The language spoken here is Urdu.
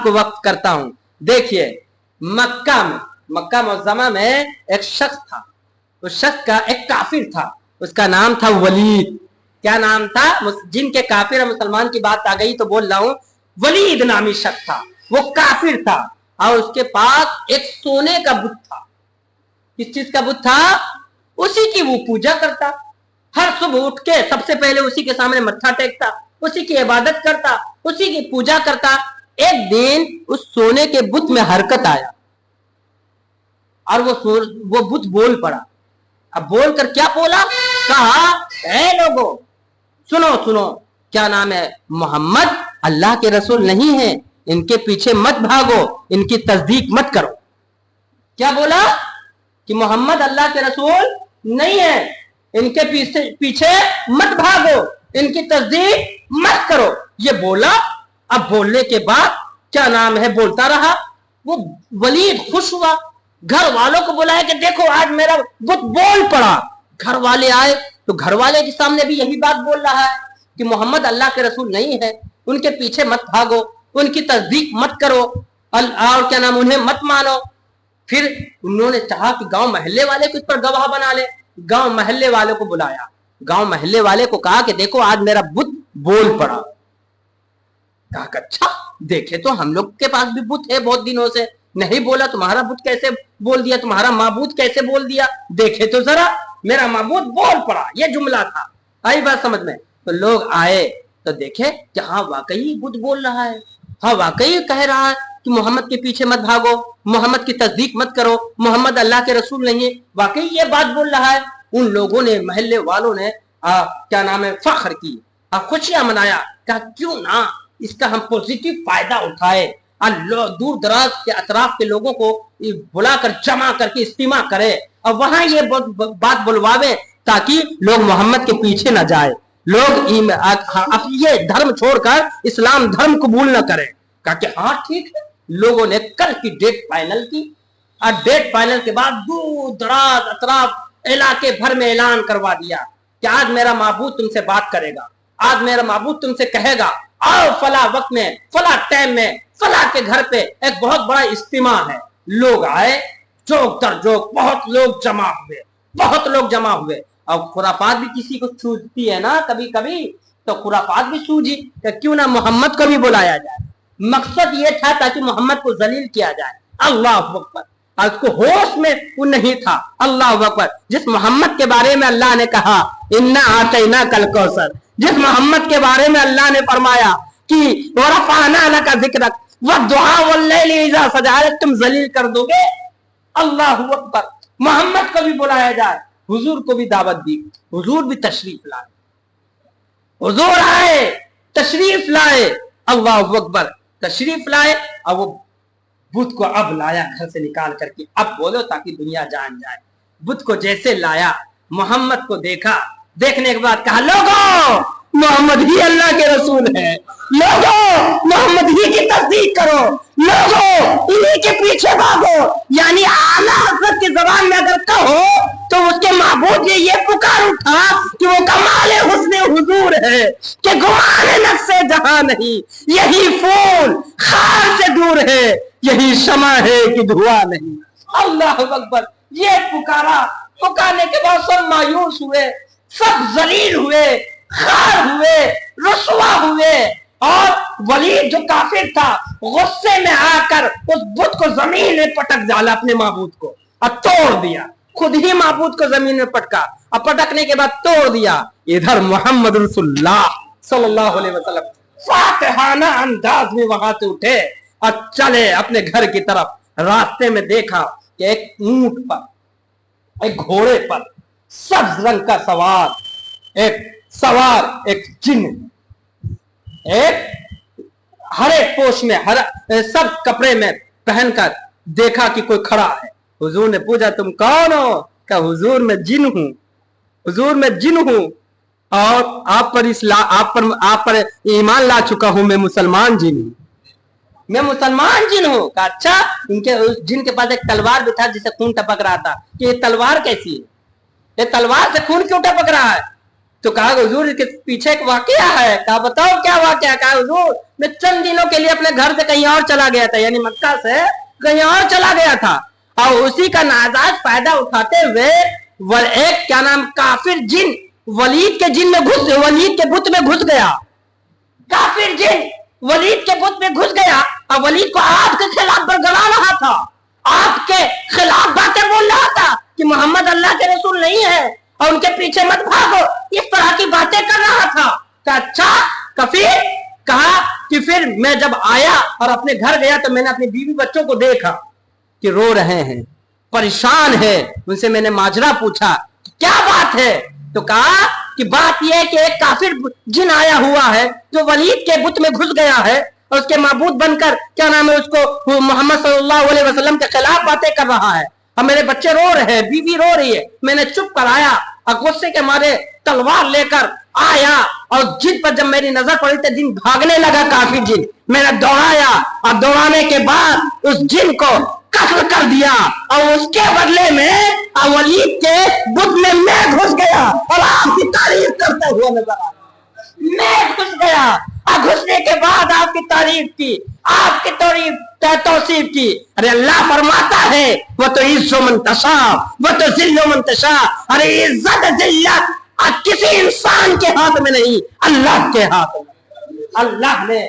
آپ کو وقت کرتا ہوں. دیکھیے مکہ معظمہ میں ایک شخص تھا, اس شخص کا ایک کافر تھا, اس کا نام تھا ولید. کیا نام تھا؟ جن کے کافر اور مسلمان کی بات آ گئی تو بول رہا ہوں, ولید نامی شخص تھا, وہ کافر تھا, اور اس کے پاس ایک سونے کا بت تھا. کس چیز کا بت تھا؟ اسی کی وہ پوجا کرتا. ہر صبح اٹھ کے سب سے پہلے اسی کے سامنے متھا ٹیکتا, اسی کی عبادت کرتا, اسی کی پوجا کرتا. ایک دن اس سونے کے بت میں حرکت آیا اور وہ بت بول پڑا. اب بول کر کیا بولا؟ کہا, اے لوگوں سنو, کیا نام ہے, محمد اللہ کے رسول نہیں ہے, ان کے پیچھے مت بھاگو, ان کی تصدیق مت کرو. کیا بولا؟ کہ محمد اللہ کے رسول نہیں ہے, ان کے پیچھے مت بھاگو, ان کی تصدیق مت کرو. یہ بولا. اب بولنے کے بعد کیا نام ہے بولتا رہا. وہ ولید خوش ہوا, گھر والوں کو بلایا کہ دیکھو آج میرا بت بول پڑا. گھر والے آئے تو گھر والے کے سامنے بھی یہی بات بول رہا ہے کہ محمد اللہ کے رسول نہیں ہے, ان کے پیچھے مت بھاگو, ان کی تصدیق مت کرو, اور کیا نام انہیں مت مانو. پھر انہوں نے چاہا کہ گاؤں محلے والے کو اس پر گواہ بنا لے. گاؤں محلے والے کو بلایا, گاؤں محلے والے کو کہا کہ دیکھو آج میرا بت بول پڑا. کہا کہ اچھا دیکھے تو ہم لوگ کے پاس بھی بت ہے بہت دنوں سے, نہیں بولا, تمہارا بت کیسے بول دیا, تمہارا معبود کیسے بول دیا, دیکھے تو ذرا, میرا معبود بول پڑا. یہ جملہ تھا. آئی بات سمجھ میں؟ تو لوگ آئے تو دیکھے کہ ہاں واقعی بت بول رہا ہے, ہاں واقعی کہہ رہا ہے کہ محمد کے پیچھے مت بھاگو, محمد کی تصدیق مت کرو, محمد اللہ کے رسول نہیں ہے, واقعی یہ بات بول رہا ہے. ان لوگوں نے, محلے والوں نے کیا نام ہے فخر کی, خوشیاں منایا. کہا کیوں نہ اس کا ہم پوزیٹو فائدہ اٹھائے, دور دراز کے اطراف کے لوگوں کو بلا کر جمع کر کے اجتماع کرے اور وہاں یہ بات بلواوے تاکہ لوگ محمد کے پیچھے نہ جائے, لوگ یہ دھرم چھوڑ کر اسلام دھرم قبول نہ کریں. کہا کہ ہاں ٹھیک ہے. لوگوں نے کل کی ڈیٹ فائنل کی, اور ڈیٹ فائنل کے بعد دور دراز اطراف علاقے بھر میں اعلان کروا دیا کہ آج میرا معبود تم سے بات کرے گا, آج میرا معبود تم سے کہے گا آؤ فلاں وقت میں, فلاں ٹائم میں, فلاں کے گھر پہ ایک بہت بڑا اجتماع ہے. لوگ آئے, جوک در جوک, بہت لوگ جمع ہوئے. اور خرافات بھی کسی کو سوجتی ہے نا کبھی کبھی, تو خرافات بھی سوجی کہ کیوں نہ محمد کو بھی بلایا جائے. مقصد یہ تھا تاکہ محمد کو ذلیل کیا جائے. اللہ اکبر. اس کو ہوش میں وہ نہیں تھا. اللہ اکبر. جس محمد کے بارے میں اللہ نے کہا انا اعطیناک الکوثر, جس محمد کے بارے میں اللہ نے فرمایا کہ ورفعنا لک ذکرک والدعاء واللیل اذا سجى, تم ذلیل کر دو گے. اللہ اکبر. محمد کو بھی بلایا جائے, حضور کو بھی دعوت دی, حضور بھی تشریف لائے, حضور آئے تشریف لائے. اللہ اکبر. تشریف لائے اور وہ بت کو اب لایا گھر سے نکال کر کے, اب بولو تاکہ دنیا جان جائے. بت کو جیسے لایا, محمد کو دیکھا, دیکھنے کے بعد کہا لوگوں محمد ہی اللہ کے رسول ہے, لوگوں محمد ہی کی تصدیق کرو, لوگوں انہی کے پیچھے بھاگو. یعنی اعلیٰ حضرت کی زبان میں اگر کہو تو اس کے معبود نے یہ پکار اٹھا کہ وہ کمال حسن حضور ہے کہ گمان نفس جہاں نہیں, یہی پھول خار سے دور ہے, یہی شمع ہے کہ دھواں نہیں. اللہ اکبر. یہ پکارا, پکارنے کے بعد سب مایوس ہوئے, سب ذلیل ہوئے, خار ہوئے, رسوا ہوئے. اور ولید جو کافر تھا غصے میں آ کر اس بت کو زمین میں پٹک ڈالا, اپنے معبود کو, اور توڑ دیا. خود ہی معبود کو زمین میں پٹکا, اور پٹکنے کے بعد توڑ دیا. ادھر محمد رسول اللہ صلی اللہ علیہ وسلم فاتحانہ انداز میں وہاں سے اٹھے اور چلے اپنے گھر کی طرف. راستے میں دیکھا کہ ایک اونٹ پر, ایک گھوڑے پر سبز رنگ کا سوار ایک جن, ایک ہرے پوش میں, سب کپڑے میں پہن کر دیکھا کہ کوئی کھڑا ہے. حضور نے پوچھا تم کون ہو؟ کہ حضور میں جن ہوں, حضور میں جن ہوں, اور آپ پر ایمان لا چکا ہوں, میں مسلمان جن ہوں, میں مسلمان جن ہوں. کہا اچھا. ان کے جن کے پاس ایک تلوار بھی تھا جسے خون ٹپک رہا تھا, کہ یہ تلوار کیسی ہے, یہ تلوار سے خون کیوں ٹپک رہا ہے؟ تو کہا حضور اس کے پیچھے ایک واقعہ ہے. کہا بتاؤ کیا واقعہ؟ کہا حضور میں چند دنوں کے لیے اپنے گھر سے کہیں اور چلا گیا تھا, یعنی مکہ سے کہیں اور چلا گیا تھا, اور اسی کا ناجائز فائدہ اٹھاتے ہوئے ایک کیا نام کافر جن ولید کے جن میں ولید کے بت میں گھس گیا. کافر جن ولید کے بت میں گھس گیا اور ولید کو آپ کے خلاف برگلا رہا تھا, آپ کے خلاف باتیں بول رہا تھا کہ محمد اللہ کے رسول نہیں ہے اور ان کے پیچھے مت بھاگو, اس طرح کی باتیں کر رہا تھا. کہ اچھا کفیر, کہا کہ پھر میں جب آیا اور اپنے گھر گیا تو میں نے اپنی بیوی بچوں کو دیکھا کہ رو رہے ہیں, پریشان ہے. ان سے میں نے ماجرا پوچھا کیا بات ہے, تو کہا کہ بات یہ ہے کہ ایک کافر جن آیا ہوا ہے جو ولید کے بت میں گھس گیا ہے اور اس کے معبود بن کر کیا نام ہے اس کو محمد صلی اللہ علیہ وسلم کے خلاف باتیں کر رہا ہے, اور میرے بچے رو رہے ہیں, بیوی رو رہی ہے. میں نے چپ کر آیا اور غصے کے مارے تلوار لے کر آیا, اور جن پر جب میری نظر پڑی تو جن بھاگنے لگا, کافر جن. میں نے دوڑایا اور دوڑانے کے بعد اس جن کو قتل کر دیا, اور اس کے بدلے میں ولید کے بت میں گھس گیا اور آپ کی تعریف کرتے ہوئے نظر آیا. میں گھس گیا اور گھسنے کے بعد آپ کی تعریف کی, آپ کی توصیف کی. ارے اللہ فرماتا ہے وہ تو عز من تشاء وہ تو ذل من تشاء. ارے عزت ذلت کسی انسان کے ہاتھ میں نہیں, اللہ کے ہاتھ میں. اللہ نے